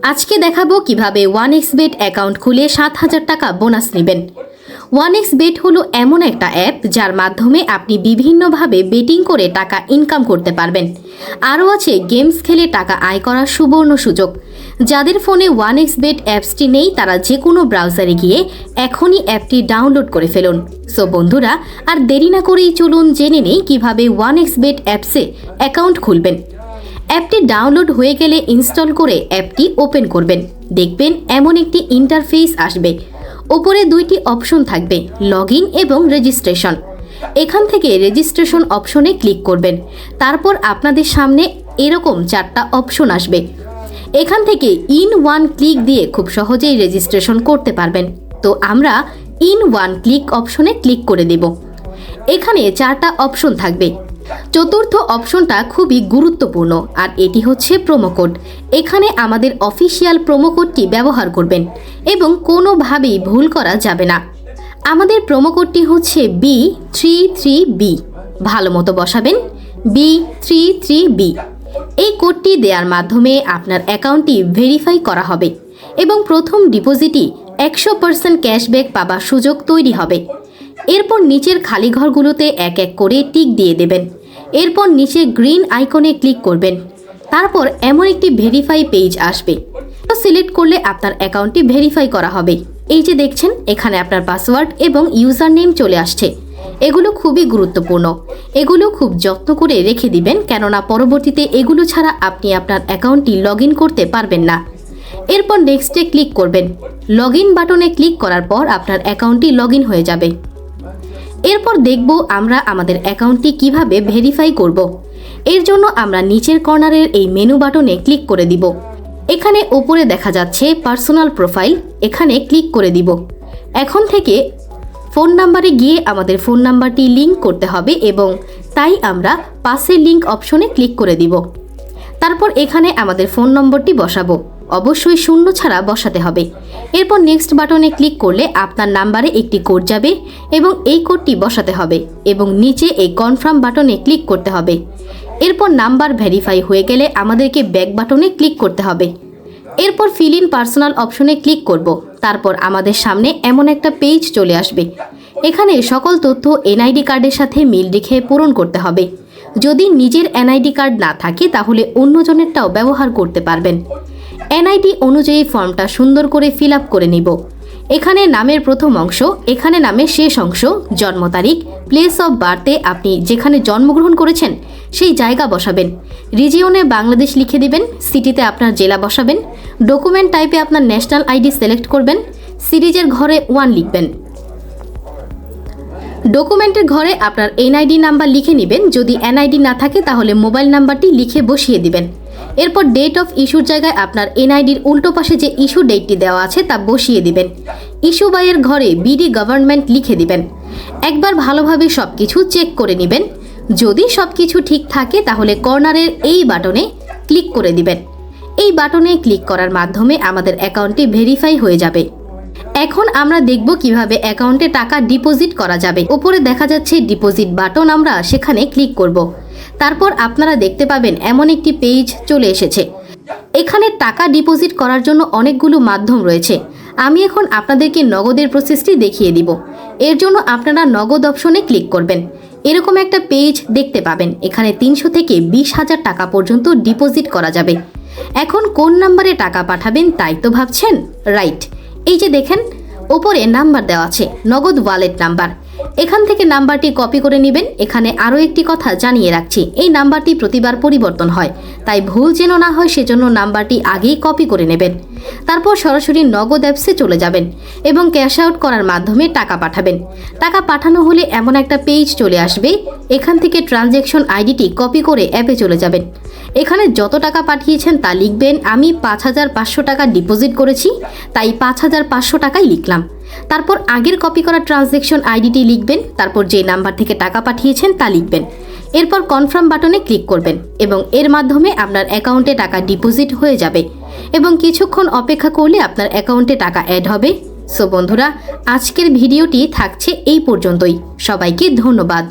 আজকে দেখাবো কিভাবে 1xbet অ্যাকাউন্ট খুলে 7,000 টাকা বোনাস নেবেন। 1xbet হলো এমন একটা অ্যাপ যার মাধ্যমে আপনি বিভিন্নভাবে বেটিং করে টাকা ইনকাম করতে পারবেন। আরও আছে গেমস খেলে টাকা আয় করার সুবর্ণ সুযোগ। যাদের ফোনে 1xbet অ্যাপসটি নেই তারা যে কোনো ব্রাউজারে গিয়ে এখনই অ্যাপটি ডাউনলোড করে ফেলুন। সো বন্ধুরা, আর দেরি না করেই চলুন জেনে নেই কিভাবে 1xbet অ্যাপসে অ্যাকাউন্ট খুলবেন। অ্যাপটি ডাউনলোড হয়ে গেলে ইনস্টল করে অ্যাপটি ওপেন করবেন। দেখবেন এমন একটি ইন্টারফেস আসবে। ওপরে দুইটি অপশন থাকবে, লগইন এবং রেজিস্ট্রেশন। এখান থেকে রেজিস্ট্রেশন অপশনে ক্লিক করবেন। তারপর আপনাদের সামনে এরকম 4টা অপশন আসবে। এখান থেকে ইন ওয়ান ক্লিক দিয়ে খুব সহজেই রেজিস্ট্রেশন করতে পারবেন। তো আমরা ইন ওয়ান ক্লিক অপশনে ক্লিক করে দেব। এখানে 4টা অপশন থাকবে। চতুর্থ অপশনটা খুবই গুরুত্বপূর্ণ, আর এটি হচ্ছে প্রোমো কোড। এখানে আমাদের অফিসিয়াল প্রোমো কোডটি ব্যবহার করবেন এবং কোনোভাবেই ভুল করা যাবে না। আমাদের প্রোমো কোডটি হচ্ছে B33B। ভালো মতো বসাবেন, B33B। এই কোডটি দেওয়ার মাধ্যমে আপনার অ্যাকাউন্টটি ভেরিফাই করা হবে এবং প্রথম ডিপোজিটই 100% ক্যাশব্যাক পাবার সুযোগ তৈরি হবে। এরপর নিচের খালি ঘরগুলোতে এক এক করে টিক দিয়ে দেবেন। এরপর নিচে গ্রিন আইকনে ক্লিক করবেন। তারপর এমন একটি ভেরিফাই পেজ আসবে। তো সিলেক্ট করলে আপনার অ্যাকাউন্টটি ভেরিফাই করা হবে। এই যে দেখছেন, এখানে আপনার পাসওয়ার্ড এবং ইউজার নেম চলে আসছে। এগুলো খুবই গুরুত্বপূর্ণ। এগুলো খুব যত্ন করে রেখে দিবেন, কেননা পরবর্তীতে এগুলো ছাড়া আপনি আপনার অ্যাকাউন্টটি লগ ইন করতে পারবেন না। এরপর নেক্সটে ক্লিক করবেন। লগ ইন বাটনে ক্লিক করার পর আপনার অ্যাকাউন্টটি লগ ইন হয়ে যাবে। এরপর দেখব আমরা আমাদের অ্যাকাউন্টটি কিভাবে ভেরিফাই করব। এর জন্য আমরা নিচের কর্নারের এই মেনু বাটনে ক্লিক করে দিব। এখানে উপরে দেখা যাচ্ছে পার্সোনাল প্রোফাইল, এখানে ক্লিক করে দিব। এখন থেকে ফোন নাম্বারে গিয়ে আমাদের ফোন নাম্বারটি লিঙ্ক করতে হবে এবং তাই আমরা পাসের লিঙ্ক অপশনে ক্লিক করে দিব। তারপর এখানে আমাদের ফোন নম্বরটি বসাবো। অবশ্যই শূন্য ছাড়া বসাতে হবে। এরপর নেক্সট বাটনে ক্লিক করলে আপনার নাম্বারে একটি কোড যাবে এবং এই কোডটি বসাতে হবে এবং নিচে এই কনফার্ম বাটনে ক্লিক করতে হবে। এরপর নাম্বার ভেরিফাই হয়ে গেলে আমাদেরকে ব্যাক বাটনে ক্লিক করতে হবে। এরপর ফিল ইন পার্সোনাল অপশনে ক্লিক করব। তারপর আমাদের সামনে এমন একটা পেজ চলে আসবে। এখানে সকল তথ্য এনআইডি কার্ডের সাথে মিল রেখে পূরণ করতে হবে। যদি নিজের এনআইডি কার্ড না থাকে তাহলে অন্যজনেরটাও ব্যবহার করতে পারবেন। এনআইডি অনুযায়ী ফর্মটা সুন্দর করে ফিল আপ করে নিব। এখানে নামের প্রথম অংশ, এখানে নামের শেষ অংশ, জন্ম তারিখ, প্লেস অফ বার্থে আপনি যেখানে জন্মগ্রহণ করেছেন সেই জায়গা বসাবেন। রিজিয়নে বাংলাদেশ লিখে দিবেন, সিটিতে আপনার জেলা বসাবেন। ডকুমেন্ট টাইপে আপনার ন্যাশনাল আইডি সিলেক্ট করবেন। সিরিজের ঘরে 1 লিখবেন। ডকুমেন্টের ঘরে আপনার এনআইডি নাম্বার লিখে নেবেন। যদি এনআইডি না থাকে তাহলে মোবাইল নাম্বারটি লিখে বসিয়ে দিবেন। এরপর ডেট অফ ইস্যুর জায়গায় আপনার এনআইডির উল্টো পাশে যে ইস্যু ডেটটি দেওয়া আছে তা বসিয়ে দিবেন। ইস্যু বাইয়ের ঘরে বিডি গভর্নমেন্ট লিখে দিবেন। একবার ভালোভাবে সব কিছু চেক করে নেবেন। যদি সব কিছু ঠিক থাকে তাহলে কর্নারের এই বাটনে ক্লিক করে দিবেন। এই বাটনে ক্লিক করার মাধ্যমে আমাদের অ্যাকাউন্টটি ভেরিফাই হয়ে যাবে। এখন আমরা দেখব কিভাবে অ্যাকাউন্টে টাকা ডিপোজিট করা যাবে। উপরে দেখা যাচ্ছে ডিপোজিট বাটন, আমরা সেখানে ক্লিক করব। তারপর আপনারা দেখতে পাবেন এমন একটি পেজ চলে এসেছে। এখানে টাকা ডিপোজিট করার জন্য অনেকগুলো মাধ্যম রয়েছে। আমি এখন আপনাদেরকে নগদের প্রসেসটি দেখিয়ে দিব। এর জন্য আপনারা নগদ অপশনে ক্লিক করবেন। এরকম একটা পেজ দেখতে পাবেন। এখানে 300 থেকে 20,000 টাকা পর্যন্ত ডিপোজিট করা যাবে। এখন কোন নাম্বারে টাকা পাঠাবেন তাই তো ভাবছেন? রাইট, এই যে দেখেন উপরে নাম্বার দেওয়া আছে, নগদ ওয়ালেট নাম্বার। এখান থেকে নাম্বারটি কপি করে নেবেন। এখানে আরও একটি কথা জানিয়ে রাখছি, এই নাম্বারটি প্রতিবার পরিবর্তন হয়, তাই ভুল যেন না হয় সেজন্য নাম্বারটি আগেই কপি করে নেবেন। তারপর সরাসরি নগদ অ্যাপসে চলে যাবেন এবং ক্যাশ আউট করার মাধ্যমে টাকা পাঠাবেন। টাকা পাঠানো হলে এমন একটা পেজ চলে আসবে। এখান থেকে ট্রানজ্যাকশন আইডিটি কপি করে অ্যাপে চলে যাবেন। এখানে যত টাকা পাঠিয়েছেন তা লিখবেন। আমি 5,500 টাকা ডিপোজিট করেছি, তাই 5,500 টাকাই লিখলাম। তারপর আগের কপি করা ট্রানজ্যাকশন আইডিটি লিখবেন। তারপর যে নাম্বার থেকে টাকা পাঠিয়েছেন তা লিখবেন। এরপর কনফার্ম বাটনে ক্লিক করবেন এবং এর মাধ্যমে আপনার অ্যাকাউন্টে টাকা ডিপোজিট হয়ে যাবে এবং কিছুক্ষণ অপেক্ষা করলে আপনার অ্যাকাউন্টে টাকা অ্যাড হবে। সো বন্ধুরা, আজকের ভিডিওটি থাকছে এই পর্যন্তই। সবাইকে ধন্যবাদ।